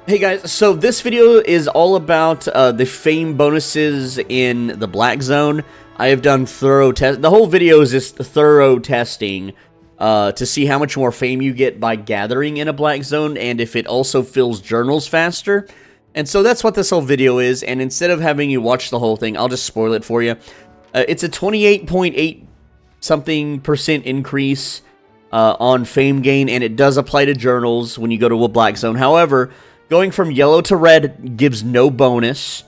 Hey guys, so this video is all about the fame bonuses in the Black Zone. I have done thorough test. The whole video is just thorough testing to see how much more fame you get by gathering in a Black Zone, and if it also fills journals faster. And so that's what this whole video is. And instead of having you watch the whole thing, I'll just spoil it for you. It's a 28.8 something % increase on fame gain, and it does apply to journals when you go to a Black Zone. However, going from yellow to red gives no bonus,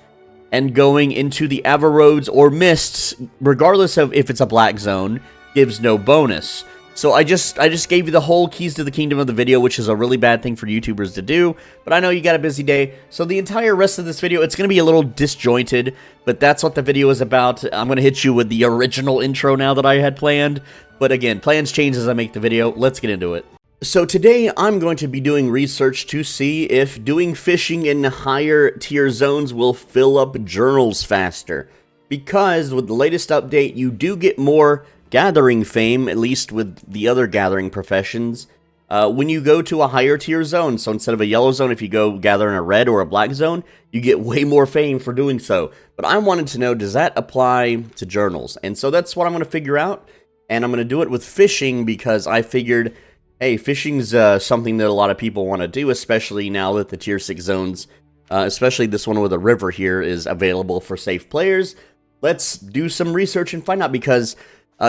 and going into the Avaroads or Mists, regardless of if it's a Black Zone, gives no bonus. So I just gave you the whole keys to the kingdom of the video, which is a really bad thing for YouTubers to do, but I know you got a busy day, so the entire rest of this video, it's going to be a little disjointed, but that's what the video is about. I'm going to hit you with the original intro now that I had planned, but again, plans change as I make the video. Let's get into it. So today I'm going to be doing research to see if doing fishing in higher tier zones will fill up journals faster. Because with the latest update, you do get more gathering fame, at least with the other gathering professions, when you go to a higher tier zone. So instead of a yellow zone, if you go gather in a red or a black zone, you get way more fame for doing so. But I wanted to know, does that apply to journals? And so that's what I'm going to figure out. And I'm going to do it with fishing because I figured, hey, fishing's something that a lot of people want to do, especially now that the tier 6 zones, especially this one with a river here, is available for safe players. Let's do some research and find out, because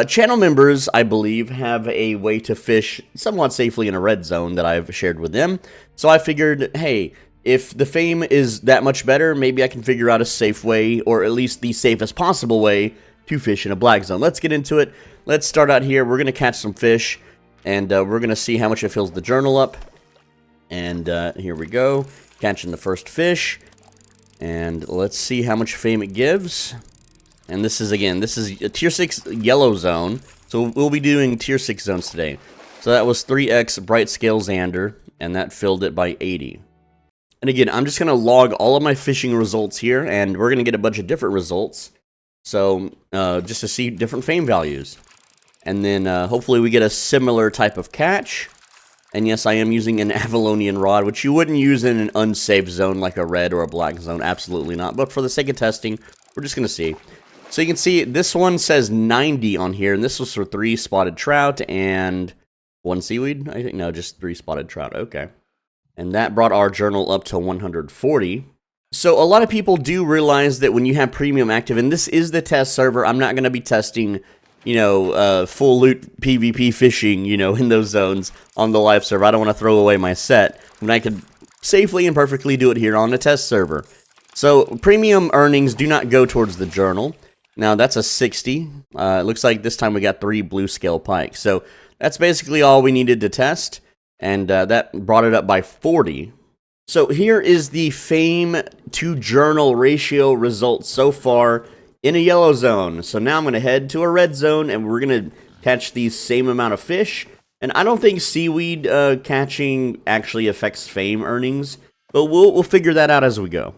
channel members, I believe, have a way to fish somewhat safely in a red zone that I've shared with them. So I figured, hey, if the fame is that much better, maybe I can figure out a safe way, or at least the safest possible way, to fish in a black zone. Let's get into it. Let's start out here. We're going to catch some fish, and we're going to see how much it fills the journal up. And here we go. Catching the first fish. And let's see how much fame it gives. And this is, again, this is a tier 6 yellow zone. So we'll be doing tier 6 zones today. So that was 3x bright scale Xander, and that filled it by 80. And again, I'm just going to log all of my fishing results here, and we're going to get a bunch of different results. So just to see different fame values. And then hopefully we get a similar type of catch. And yes, I am using an Avalonian rod, which you wouldn't use in an unsafe zone like a red or a black zone. Absolutely not. But for the sake of testing, we're just going to see. So you can see this one says 90 on here. And this was for 3 spotted trout and 1 seaweed. I think, no, just 3 spotted trout. Okay. And that brought our journal up to 140. So a lot of people do realize that when you have premium active, and this is the test server, I'm not going to be testing, you know, full loot PvP fishing, you know, in those zones on the live server. I don't want to throw away my set when I could safely and perfectly do it here on the test server. So premium earnings do not go towards the journal. Now that's a 60. It looks like this time we got 3 blue scale pikes. So that's basically all we needed to test, and that brought it up by 40. So here is the fame to journal ratio results so far in a yellow zone. So now I'm going to head to a red zone, and we're going to catch the same amount of fish. And I don't think seaweed catching actually affects fame earnings, but we'll figure that out as we go.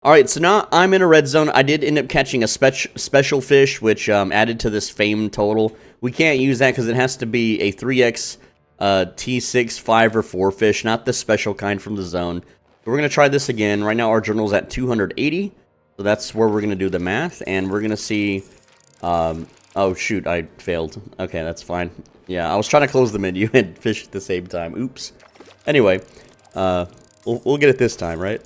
Alright, so now I'm in a red zone. I did end up catching a special fish, which added to this fame total. We can't use that because it has to be a 3x T6, 5, or 4 fish, not the special kind from the zone. So we're going to try this again. Right now our journal's at 280. So that's where we're going to do the math, and we're going to see, oh shoot, I failed. Okay, that's fine. Yeah, I was trying to close the menu and fish at the same time. Oops. Anyway, we'll get it this time, right?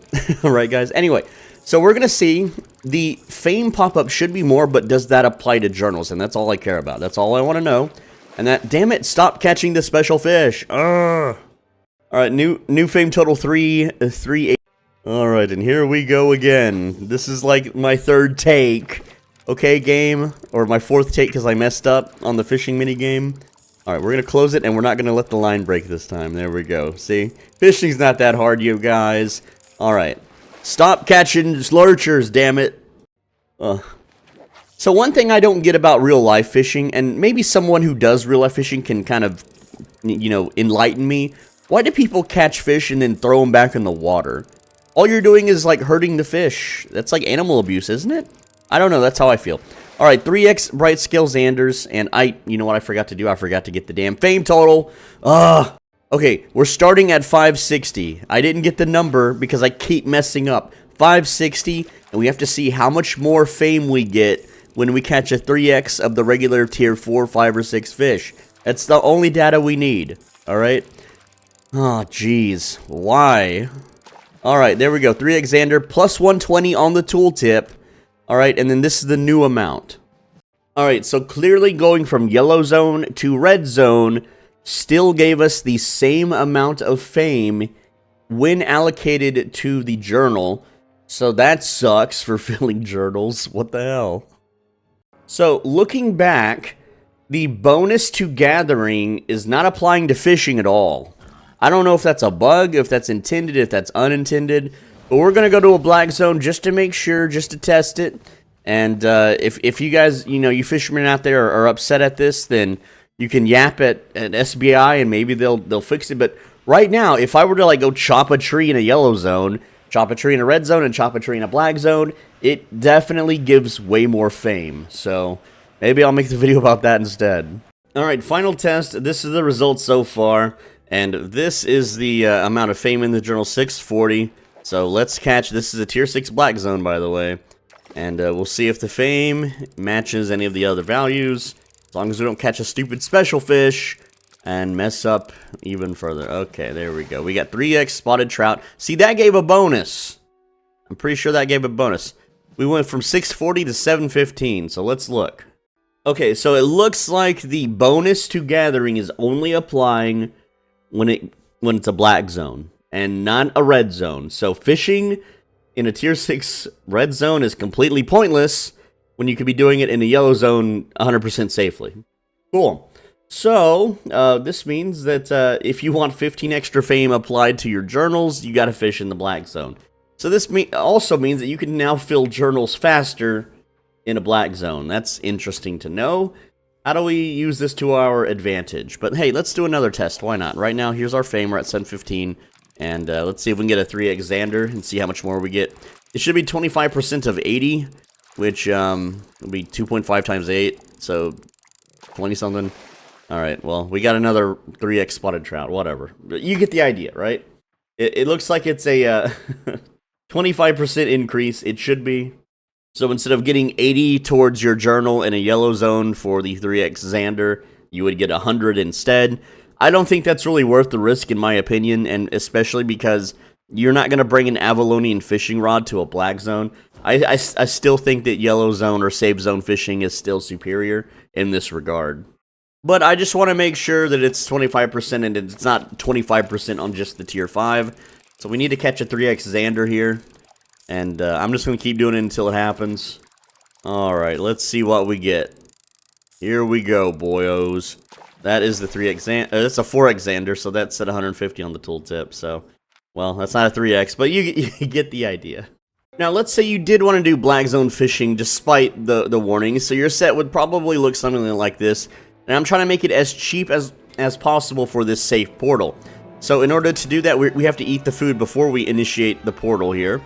Alright, guys. Anyway, so we're going to see the fame pop-up should be more, but does that apply to journals? And that's all I care about. That's all I want to know. And that, damn it, stop catching the special fish. Ugh. Alright, new fame total 380. Alright, and here we go again. This is like my 3rd take. Okay, game. Or my 4th take because I messed up on the fishing mini game. Alright, we're going to close it, and we're not going to let the line break this time. There we go. See? Fishing's not that hard, you guys. Alright. Stop catching lurchers, damn it. So one thing I don't get about real-life fishing, and maybe someone who does real-life fishing can kind of, you know, enlighten me. Why do people catch fish and then throw them back in the water? All you're doing is, like, hurting the fish. That's like animal abuse, isn't it? I don't know. That's how I feel. Alright, 3x bright scale Xanders, and you know what I forgot to do? I forgot to get the damn fame total. Ugh. Okay, we're starting at 560. I didn't get the number because I keep messing up. 560, and we have to see how much more fame we get when we catch a 3x of the regular tier 4, 5, or 6 fish. That's the only data we need, alright? Oh, jeez. Why? Alright, there we go. 3x Xander, plus 120 on the tooltip. Alright, and then this is the new amount. Alright, so clearly going from yellow zone to red zone still gave us the same amount of fame when allocated to the journal. So that sucks for filling journals. What the hell? So looking back, the bonus to gathering is not applying to fishing at all. I don't know if that's a bug, if that's intended, if that's unintended. But we're going to go to a black zone just to make sure, just to test it. And if you guys, you fishermen out there are upset at this, then you can yap at SBI and maybe they'll fix it. But right now, if I were to like go chop a tree in a yellow zone, chop a tree in a red zone, and chop a tree in a black zone, it definitely gives way more fame. So maybe I'll make the video about that instead. Alright, final test. This is the results so far. And this is the amount of fame in the journal, 640. So let's catch, this is a tier 6 black zone, by the way. And we'll see if the fame matches any of the other values. As long as we don't catch a stupid special fish and mess up even further. Okay, there we go. We got 3x spotted trout. See, that gave a bonus. I'm pretty sure that gave a bonus. We went from 640 to 715, so let's look. Okay, so it looks like the bonus to gathering is only applying when it's a black zone and not a red zone. So fishing in a tier 6 red zone is completely pointless when you could be doing it in a yellow zone 100% safely. Cool. So, this means that if you want 15 extra fame applied to your journals, you gotta fish in the black zone. So this also means that you can now fill journals faster in a black zone. That's interesting to know. How do we use this to our advantage? But hey, let's do another test. Why not? Right now, here's our fame. We're at 715. And let's see if we can get a 3x Xander and see how much more we get. It should be 25% of 80, which will be 2.5 times 8, so 20-something. Alright, well, we got another 3x spotted trout, whatever. You get the idea, right? It looks like it's a 25% increase. It should be. So instead of getting 80 towards your journal in a yellow zone for the 3x Xander, you would get 100 instead. I don't think that's really worth the risk, in my opinion, and especially because you're not going to bring an Avalonian fishing rod to a black zone. I still think that yellow zone or safe zone fishing is still superior in this regard. But I just want to make sure that it's 25% and it's not 25% on just the tier 5. So we need to catch a 3x Xander here. And I'm just going to keep doing it until it happens. Alright, let's see what we get. Here we go, boyos. That is the 3x Xander. That's a 4x Xander, so that's at 150 on the tooltip. So, well, that's not a 3x, but you get the idea. Now, let's say you did want to do black zone fishing despite the warnings. So your set would probably look something like this. And I'm trying to make it as cheap as possible for this safe portal. So in order to do that, we have to eat the food before we initiate the portal here.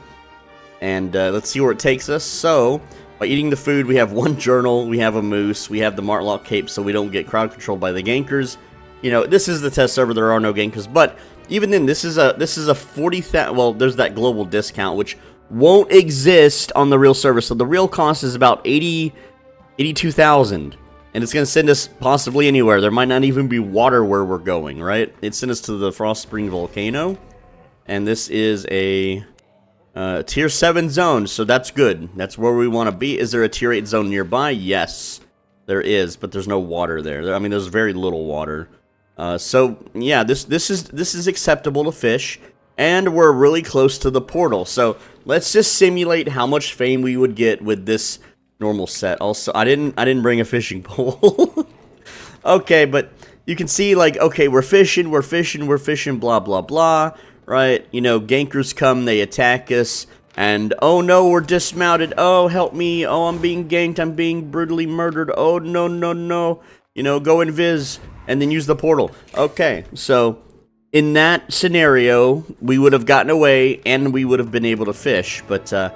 And let's see where it takes us. So, by eating the food, we have one journal, we have a moose, we have the Martlock cape so we don't get crowd controlled by the gankers. You know, this is the test server, there are no gankers, but even then, this is a 40,000, well, there's that global discount, which won't exist on the real server. So the real cost is about 82,000. And it's going to send us possibly anywhere. There might not even be water where we're going, right? It sent us to the Frost Spring Volcano. And this is a tier 7 zone, so that's good. That's where we want to be. Is there a tier 8 zone nearby? Yes, there is, but there's no water there. I mean, there's very little water. So yeah, this is acceptable to fish, and we're really close to the portal. So let's just simulate how much fame we would get with this normal set. Also, I didn't bring a fishing pole. Okay, but you can see, like, okay, we're fishing, blah blah blah. Right, you know, gankers come, they attack us, and oh no, we're dismounted, oh help me, oh I'm being ganked, I'm being brutally murdered, oh no no no, you know, go invis, and then use the portal. Okay, so in that scenario, we would have gotten away, and we would have been able to fish, but I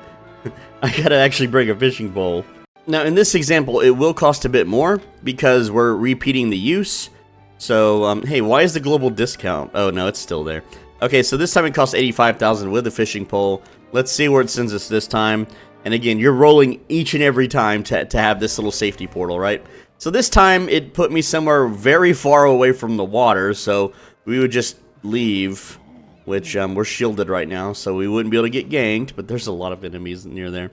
gotta actually bring a fishing pole. Now in this example, it will cost a bit more, because we're repeating the use, So, hey, why is the global discount? Oh, no, it's still there. Okay, so this time it costs 85,000 with a fishing pole. Let's see where it sends us this time. And again, you're rolling each and every time to have this little safety portal, right? So this time, it put me somewhere very far away from the water, so we would just leave, which we're shielded right now, so we wouldn't be able to get ganked, but there's a lot of enemies near there.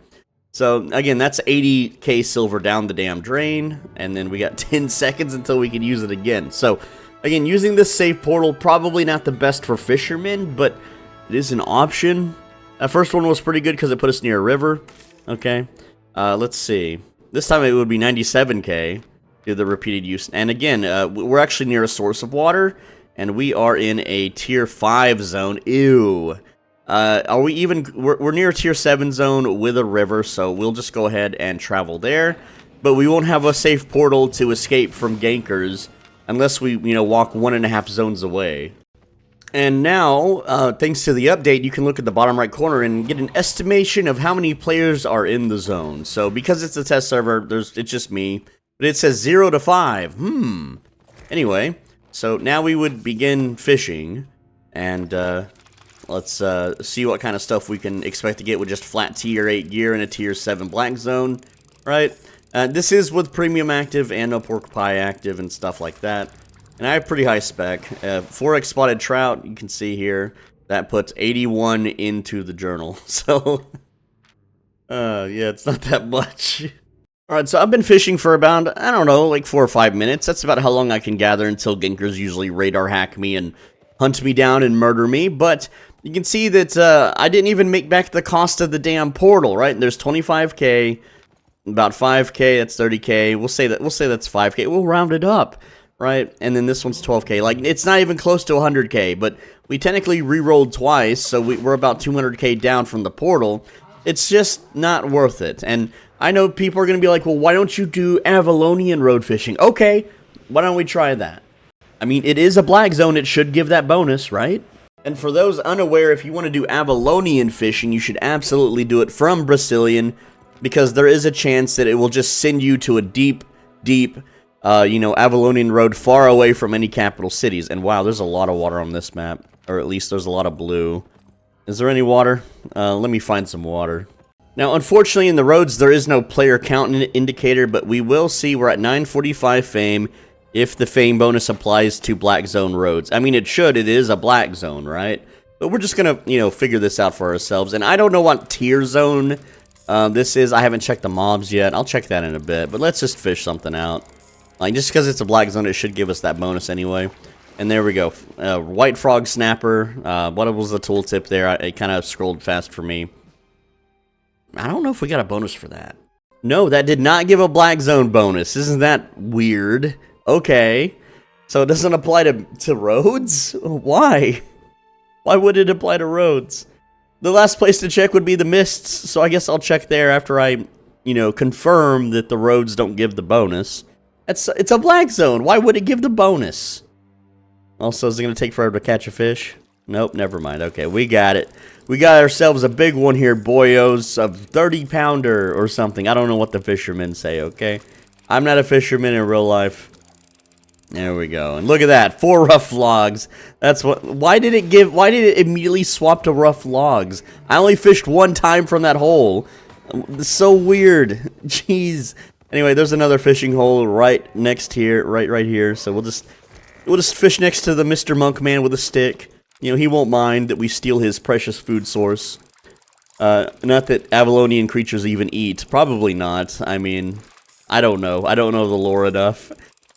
So, again, that's 80k silver down the damn drain, and then we got 10 seconds until we can use it again. So, again, using this safe portal, probably not the best for fishermen, but it is an option. That first one was pretty good because it put us near a river. Okay, let's see. This time it would be 97k. Do the repeated use. And again, we're actually near a source of water, and we are in a tier 5 zone. Ew. Are we even... We're near a tier 7 zone with a river, so we'll just go ahead and travel there. But we won't have a safe portal to escape from gankers unless we, you know, walk 1.5 zones away. And now, thanks to the update, you can look at the bottom right corner and get an estimation of how many players are in the zone. So because it's a test server, it's just me. But it says 0 to 5. Anyway, so now we would begin fishing. And let's see what kind of stuff we can expect to get with just flat tier 8 gear in a tier 7 black zone. Right? This is with premium active and no pork pie active and stuff like that. And I have pretty high spec. 4x spotted trout, you can see here. That puts 81 into the journal. So, yeah, it's not that much. Alright, so I've been fishing for about, I don't know, like 4 or 5 minutes. That's about how long I can gather until gankers usually radar hack me and hunt me down and murder me. But you can see that I didn't even make back the cost of the damn portal, right? And there's 25k, about 5k, that's 30k. We'll say that's 5k. We'll round it up, right? And then this one's 12k. Like, it's not even close to 100k, but we technically re-rolled twice, so we're about 200k down from the portal. It's just not worth it. And I know people are going to be like, well, why don't you do Avalonian road fishing? Okay, why don't we try that? I mean, it is a black zone. It should give that bonus, right? And for those unaware, if you want to do Avalonian fishing, you should absolutely do it from Brazilian, because there is a chance that it will just send you to a deep, you know, Avalonian road far away from any capital cities. And wow, there's a lot of water on this map, or at least there's a lot of blue. Is there any water? Let me find some water. Now, unfortunately, in the roads, there is no player count indicator, but we will see we're at 945 fame if the fame bonus applies to black zone roads. I mean, it should. It is a black zone, right? But we're just going to, you know, figure this out for ourselves. And I don't know what tier zone this is. I haven't checked the mobs yet. I'll check that in a bit. But let's just fish something out. Like, just because it's a black zone, it should give us that bonus anyway. And there we go. White frog snapper. What was the tooltip there? It kind of scrolled fast for me. I don't know if we got a bonus for that. No, that did not give a black zone bonus. Isn't that weird? Okay. So it doesn't apply to roads? Why? Why would it apply to roads? The last place to check would be the mists, so I guess I'll check there after I, you know, confirm that the roads don't give the bonus. It's a black zone. Why would it give the bonus? Also, is it going to take forever to catch a fish? Nope, never mind. Okay, we got it. We got ourselves a big one here, boyos, a 30-pounder or something. I don't know what the fishermen say, okay? I'm not a fisherman in real life. There we go. And look at that, 4 rough logs. That's what. Why did it immediately swap to rough logs? I only fished 1 time from that hole. It's so weird. Jeez. Anyway, there's another fishing hole right next here, right here. So we'll just fish next to the Mr. Monk Man with a stick. You know, he won't mind that we steal his precious food source. Not that Avalonian creatures even eat. Probably not. I mean, I don't know. I don't know the lore enough.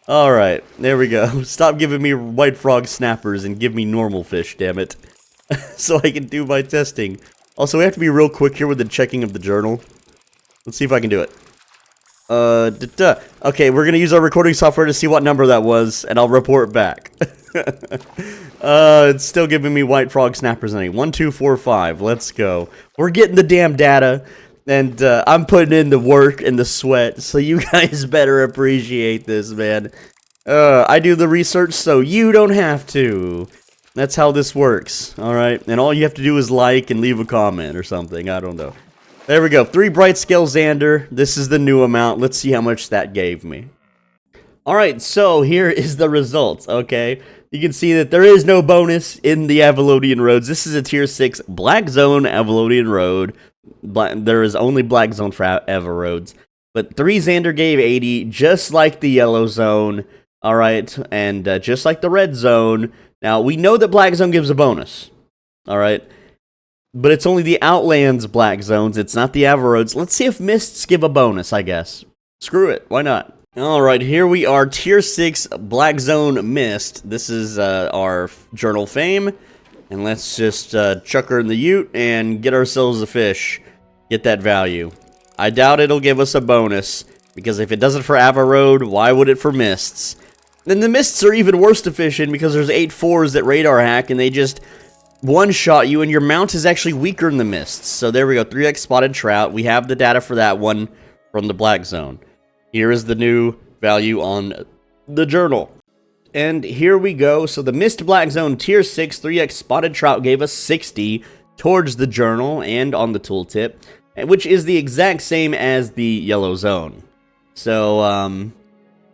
Alright, there we go. Stop giving me white frog snappers and give me normal fish, damn it. So I can do my testing. Also, we have to be real quick here with the checking of the journal. Let's see if I can do it. Okay, we're gonna use our recording software to see what number that was, and I'll report back. It's still giving me white frog snappers anyway. 1, 2, 4, 5. Let's go. We're getting the damn data, and I'm putting in the work and the sweat, so you guys better appreciate this, man. I do the research, so you don't have to. That's how this works, alright? And all you have to do is like and leave a comment or something. I don't know. There we go. 3 bright scale Xander. This is the new amount. Let's see how much that gave me. Alright, so here is the results, okay? You can see that there is no bonus in the Avalonian Roads. This is a Tier 6 Black Zone Avalonian Road. There is only Black Zone for Ava Roads. But 3 Xander gave 80, just like the Yellow Zone, alright? And just like the Red Zone. Now, we know that Black Zone gives a bonus, alright? But it's only the Outlands Black Zones, it's not the Ava Roads. Let's see if Mists give a bonus, I guess. Screw it, why not? Alright, here we are, Tier 6 Black Zone Mist. This is our Journal Fame. And let's just chuck her in the ute and get ourselves a fish. Get that value. I doubt it'll give us a bonus, because if it doesn't for Ava Road, why would it for Mists? Then the Mists are even worse to fish in, because there's 8 4s that radar hack, and they just one-shot you, and your mount is actually weaker in the Mists. So there we go, 3x spotted trout. We have the data for that one from the Black Zone. Here is the new value on the journal. And here we go. So the Mist Black Zone Tier 6 3x Spotted Trout gave us 60 towards the journal and on the tooltip, which is the exact same as the Yellow Zone. So,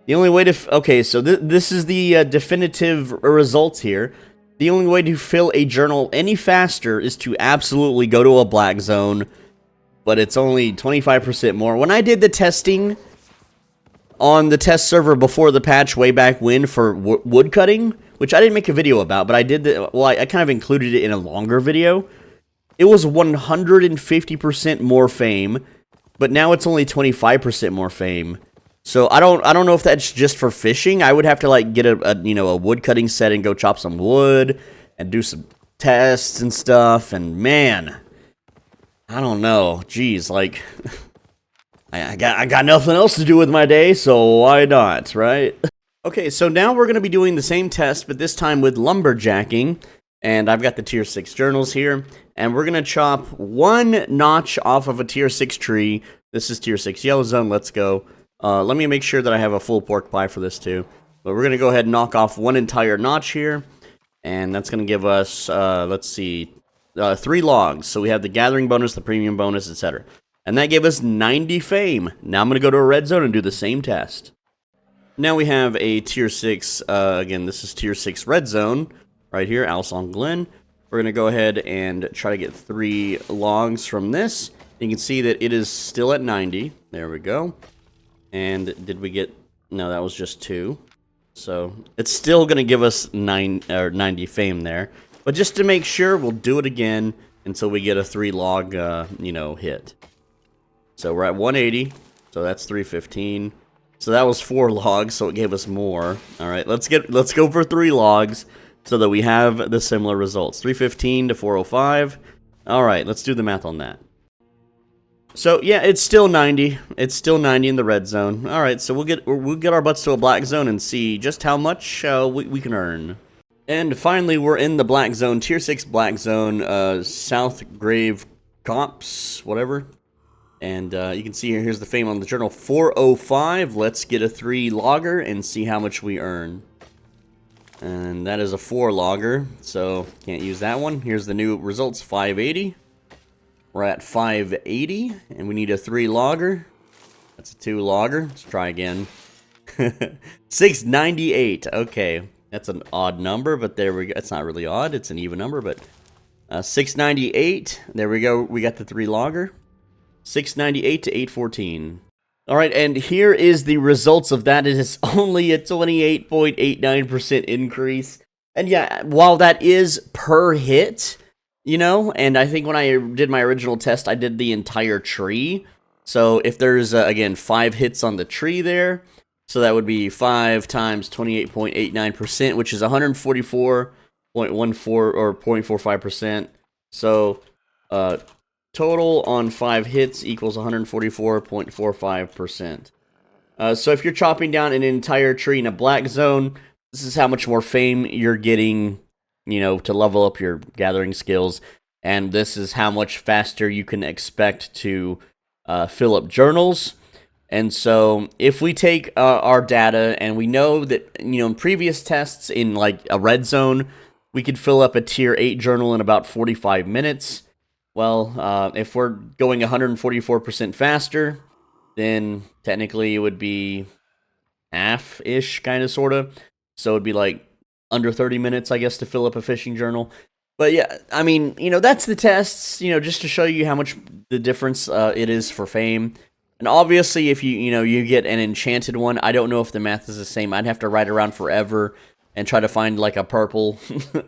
the only way to... Okay, so this is the definitive results here. The only way to fill a journal any faster is to absolutely go to a Black Zone, but it's only 25% more. When I did the testing on the test server before the patch way back when for wood cutting, which I didn't make a video about, but I did I kind of included it in a longer video. It was 150% more fame, but now it's only 25% more fame. So I don't know if that's just for fishing. I would have to like get a wood cutting set and go chop some wood and do some tests and stuff. And man, I don't know. Jeez, like I got nothing else to do with my day, so why not, right? Okay, so now we're going to be doing the same test, but this time with lumberjacking. And I've got the Tier 6 journals here. And we're going to chop 1 notch off of a Tier 6 tree. This is Tier 6 Yellow Zone. Let's go. Let me make sure that I have a full pork pie for this too. But we're going to go ahead and knock off 1 entire notch here. And that's going to give us, let's see, 3 logs. So we have the gathering bonus, the premium bonus, etc. And that gave us 90 fame. Now I'm going to go to a red zone and do the same test. Now we have a Tier 6, again, this is Tier 6 red zone, right here, Alson Glen. We're going to go ahead and try to get 3 logs from this. You can see that it is still at 90. There we go. And did we get... No, that was just 2. So it's still going to give us 90 fame there. But just to make sure, we'll do it again until we get a 3 log, hit. So we're at 180. So that's 315. So that was 4 logs, so it gave us more. All right, let's go for 3 logs so that we have the similar results. 315 to 405. All right, let's do the math on that. So yeah, it's still 90. It's still 90 in the red zone. All right, so we'll get our butts to a black zone and see just how much we can earn. And finally, we're in the black zone, Tier 6 black zone, South Grave Comps, whatever. And you can see here's the fame on the journal, 405. Let's get a 3 logger and see how much we earn. And that is a 4 logger, so can't use that one. Here's the new results, 580. We're at 580, and we need a 3 logger. That's a 2 logger. Let's try again. 698. Okay, that's an odd number, but there we go. It's not really odd. It's an even number, but 698. There we go. We got the 3 logger. 698 to 814. All right, and here is the results of that. It is only a 28.89% increase. And yeah, while that is per hit, and I think when I did my original test, I did the entire tree. So if there's, again, 5 hits on the tree there, so that would be 5 times 28.89%, which is 144.14 or 0.45%. So, total on 5 hits equals 144.45%. So if you're chopping down an entire tree in a black zone, this is how much more fame you're getting, to level up your gathering skills. And this is how much faster you can expect to fill up journals. And so if we take our data and we know that, in previous tests in like a red zone, we could fill up a tier 8 journal in about 45 minutes. Well, if we're going 144% faster, then technically it would be half-ish, kind of, sort of. So it'd be like under 30 minutes, I guess, to fill up a fishing journal. But yeah, I mean, that's the tests, just to show you how much the difference it is for fame. And obviously, if you get an enchanted one, I don't know if the math is the same. I'd have to ride around forever and try to find like a purple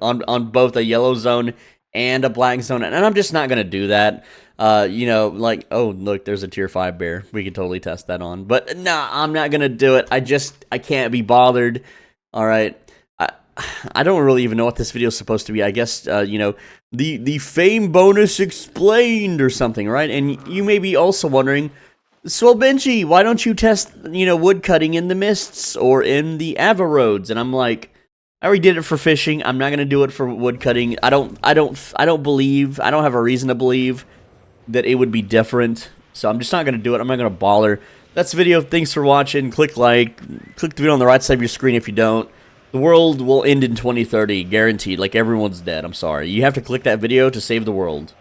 on both a yellow zone and a black zone, and I'm just not gonna do that. Like, oh look, there's a tier 5 bear. We could totally test that on, but nah, I'm not gonna do it. I can't be bothered. All right. I don't really even know what this video is supposed to be. I guess, the fame bonus explained or something, right? And you may be also wondering, so Benji, why don't you test, wood cutting in the mists or in the Ava roads? And I'm like, I already did it for fishing. I'm not gonna do it for wood cutting. I don't have a reason to believe that it would be different. So I'm just not gonna do it. I'm not gonna bother. That's the video. Thanks for watching. Click like. Click the video on the right side of your screen if you don't. The world will end in 2030, guaranteed. Like, everyone's dead. I'm sorry. You have to click that video to save the world.